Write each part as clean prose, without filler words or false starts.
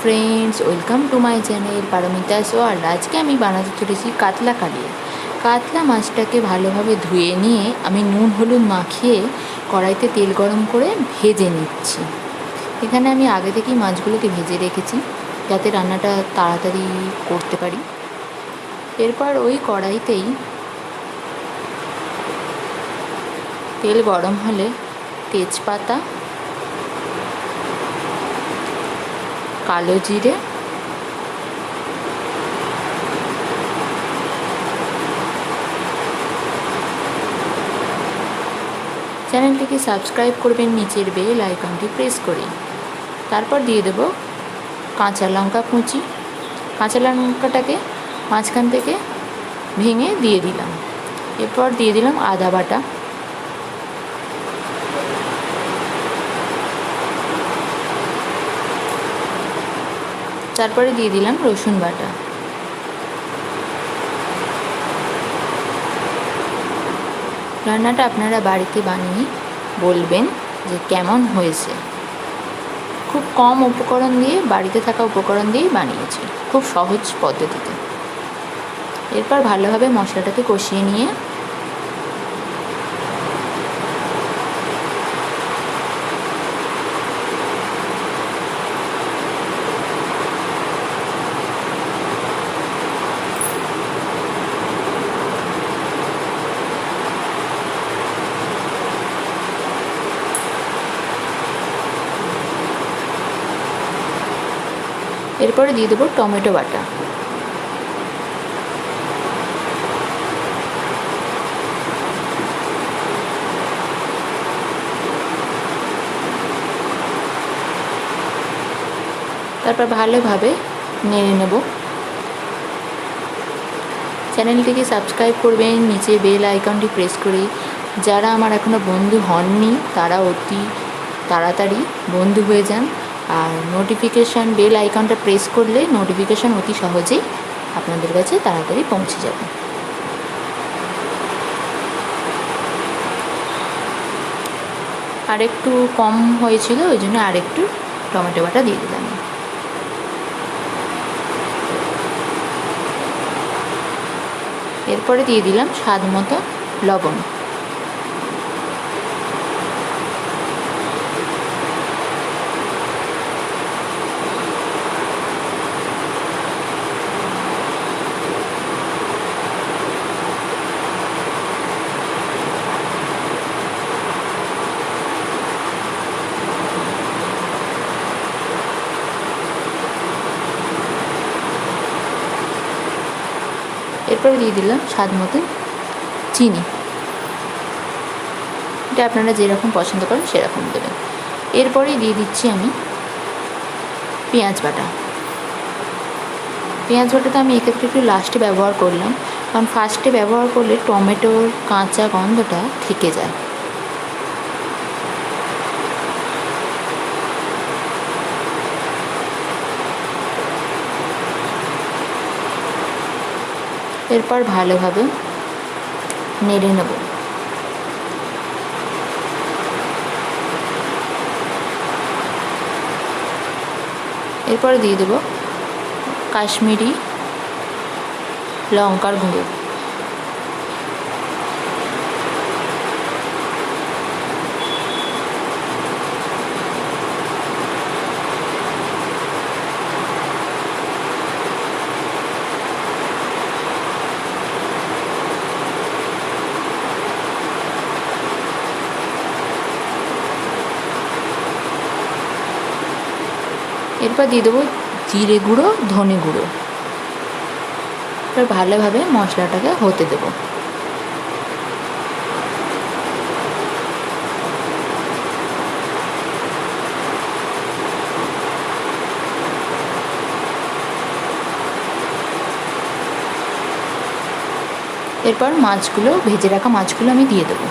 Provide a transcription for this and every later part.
Friends, welcome to my channel Paramita show. আর আজকে আমি বানাতে চলেছি কাতলা কালিয়া। কাতলা মাছটাকে ভালোভাবে ধুয়ে নিয়ে আমি নুন হলুদ মাখিয়ে কড়াইতে তেল গরম করে ভেজে নিচ্ছি। এখানে আমি আগে থেকেই মাছগুলোকে ভেজে রেখেছি যাতে রান্নাটা তাড়াতাড়ি করতে পারি। এরপর ওই কড়াইতেই তেল গরম হলে তেজপাতা, কালো জিরে, চ্যানেলটিকে সাবস্ক্রাইব করবেন নিচের বেল আইকনটি প্রেস করে। তারপর দিয়ে দেব কাঁচা লঙ্কা কুচি। কাঁচা লঙ্কাটাকে মাঝখান থেকে ভেঙে দিয়ে দিলাম। এরপর দিয়ে দিলাম আদা বাটা, তারপরে দিয়ে দিলাম রসুন বাটা। রান্নাটা আপনারা বাড়িতে বানিয়ে বলবেন যে কেমন হয়েছে। খুব কম উপকরণ দিয়ে, বাড়িতে থাকা উপকরণ দিয়েই বানিয়েছি, খুব সহজ পদ্ধতিতে। এরপর ভালোভাবে মশলাটাকে কষিয়ে নিয়ে এরপরে দিয়ে দেবো টমেটো বাটা। তারপর ভালোভাবে নেড়ে নেব। চ্যানেলটিকে সাবস্ক্রাইব করবেন নিচে বেল আইকনটি প্রেস করে। যারা আমার এখনও বন্ধু হননি তারা অতি তাড়াতাড়ি বন্ধু হয়ে যান। আর নোটিফিকেশান বেল আইকনটা প্রেস করলে নোটিফিকেশান অতি সহজেই আপনাদের কাছে তাড়াতাড়ি পৌঁছে যাবে। আরেকটু কম হয়েছিল, ওই জন্য আরেকটু টমেটো বাটা দিয়ে দিলাম। এরপরে দিয়ে দিলাম স্বাদ মতো লবণ। এরপরে দিয়ে দিলাম স্বাদ মতন চিনি। এটা আপনারা যেরকম পছন্দ করেন সেরকম দেবেন। এরপরেই দিয়ে দিচ্ছি আমি পেঁয়াজ বাটা। পেঁয়াজ বাটাটা আমি এক্ষেত্রে একটু লাস্টে ব্যবহার করলাম, কারণ ফার্স্টে ব্যবহার করলে টমেটোর কাঁচা গন্ধটা থেকে যায়। এরপর ভালোভাবে নেড়ে নেব। এরপর দিয়ে দেব কাশ্মীরি লঙ্কার গুঁড়ো। এরপর দিয়ে দেবো জিরে গুঁড়ো, ধনে গুঁড়ো। এবার ভালোভাবে মশলাটাকে হতে দেবো। এরপর মাছগুলো, ভেজে রাখা মাছগুলো আমি দিয়ে দেবো।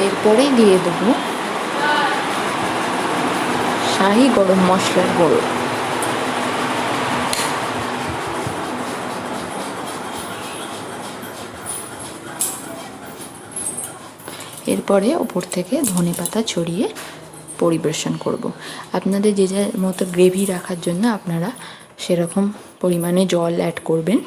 এরপরেই দিয়ে দেবো শাহি গরম মশলার গুঁড়ো। এরপরে ওপর থেকে ধনেপাতা ছড়িয়ে পরিবেশন করব। আপনাদের যে যার মতো গ্রেভি রাখার জন্য আপনারা সেরকম পরিমাণে জল অ্যাড করবেন।